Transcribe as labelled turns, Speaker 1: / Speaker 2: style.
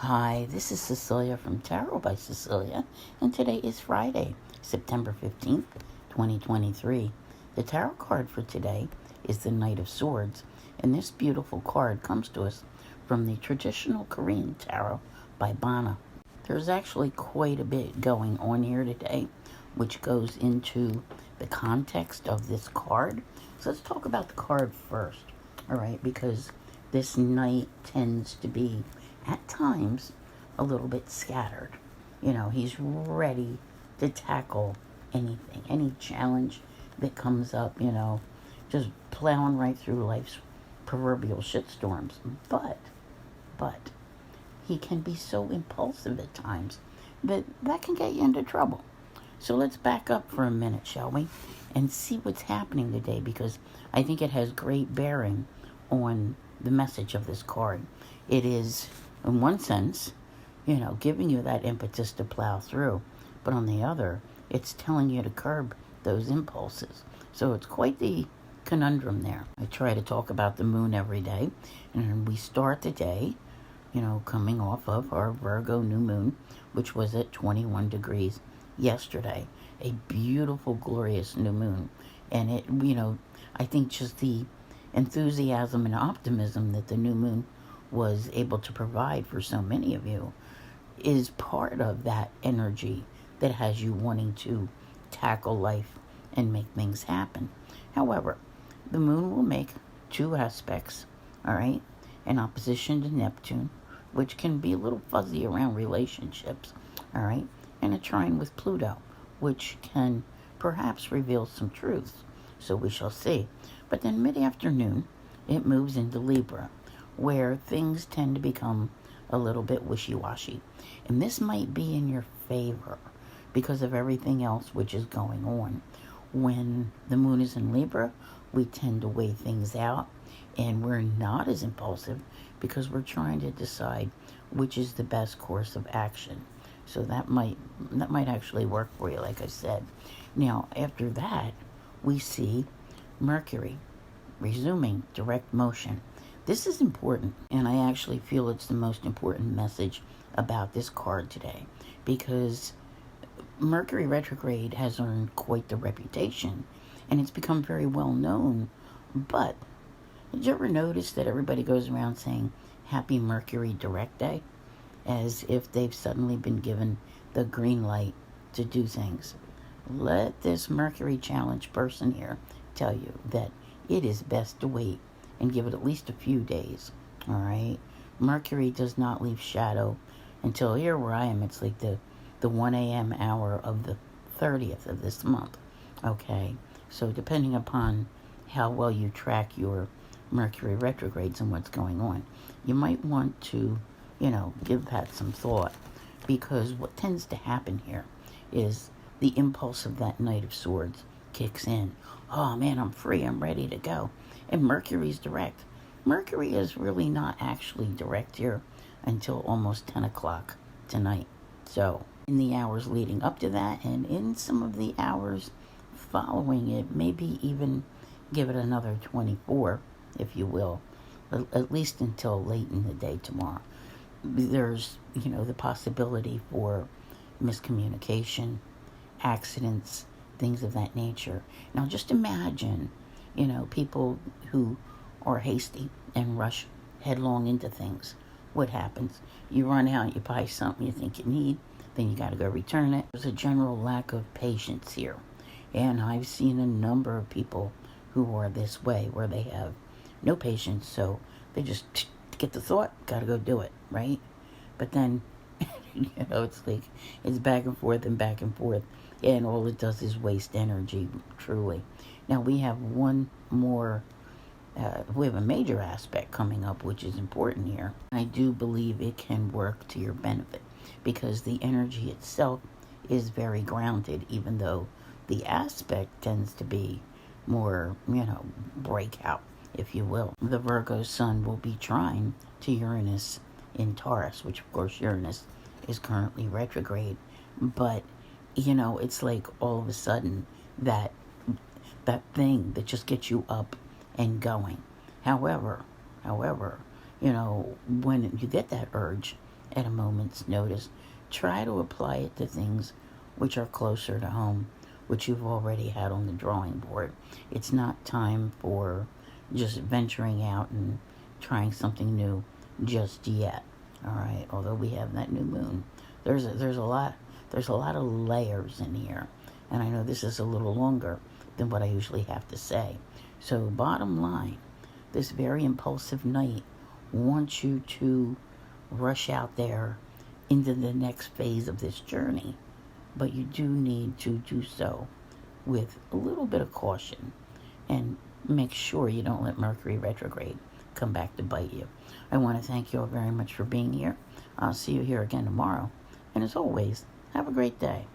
Speaker 1: Hi, this is Cecilia from Tarot by Cecilia, and today is Friday, September 15th, 2023. The tarot card for today is the Knight of Swords, and this beautiful card comes to us from the traditional Korean tarot by Bana. There's actually quite a bit going on here today, which goes into the context of this card. So let's talk about the card first, all right, because this knight tends to be at times a little bit scattered. He's ready to tackle anything, any challenge that comes up, just plowing right through life's proverbial shitstorms. But he can be so impulsive at times that can get you into trouble. So let's back up for a minute, shall we, and see what's happening today, because I think it has great bearing on the message of this card. It is, in one sense, giving you that impetus to plow through, but on the other, it's telling you to curb those impulses. So it's quite the conundrum there. I try to talk about the moon every day, and we start the day, coming off of our Virgo new moon, which was at 21 degrees yesterday. A beautiful, glorious new moon. And it, I think just the enthusiasm and optimism that the new moon was able to provide for so many of you is part of that energy that has you wanting to tackle life and make things happen. However, the moon will make two aspects, all right, in opposition to Neptune, which can be a little fuzzy around relationships, all right, and a trine with Pluto, which can perhaps reveal some truths. So we shall see. But then mid-afternoon, it moves into Libra, where things tend to become a little bit wishy-washy. And this might be in your favor because of everything else which is going on. When the moon is in Libra, we tend to weigh things out, and we're not as impulsive because we're trying to decide which is the best course of action. So that might actually work for you, like I said. Now, after that, we see Mercury resuming direct motion. This is important, and I actually feel it's the most important message about this card today, because Mercury retrograde has earned quite the reputation, and it's become very well known. But did you ever notice that everybody goes around saying Happy Mercury Direct Day, as if they've suddenly been given the green light to do things? Let this Mercury challenge person here tell you that it is best to wait and give it at least a few days, all right? Mercury does not leave shadow until, here where I am, it's like the 1 a.m. hour of the 30th of this month, okay? So depending upon how well you track your Mercury retrogrades and what's going on, you might want to, give that some thought, because what tends to happen here is the impulse of that Knight of Swords kicks in. Oh man, I'm free, I'm ready to go. And Mercury's direct. Mercury is really not actually direct here until almost 10 o'clock tonight. So in the hours leading up to that, and in some of the hours following it, maybe even give it another 24, if you will, at least until late in the day tomorrow. There's, the possibility for miscommunication, accidents, things of that nature. Now just imagine, people who are hasty and rush headlong into things. What happens? You run out, you buy something you think you need, then you got to go return it. There's a general lack of patience here. And I've seen a number of people who are this way, where they have no patience, so they just get the thought, got to go do it, right? But then, it's like, it's back and forth, and all it does is waste energy, truly. Now, we have one more, we have a major aspect coming up, which is important here. I do believe it can work to your benefit, because the energy itself is very grounded, even though the aspect tends to be more, breakout, if you will. The Virgo sun will be trine to Uranus in Taurus, which, of course, Uranus is currently retrograde. But, it's like all of a sudden that thing that just gets you up and going. However, when you get that urge, at a moment's notice. Try to apply it to things which are closer to home, which you've already had on the drawing board. It's not time for just venturing out and trying something new just yet. All right, although we have that new moon, there's a lot of layers in here, and I know this is a little longer than what I usually have to say. So bottom line, this very impulsive night wants you to rush out there into the next phase of this journey, but you do need to do so with a little bit of caution and make sure you don't let Mercury retrograde come back to bite you. I want to thank you all very much for being here. I'll see you here again tomorrow. And as always, have a great day.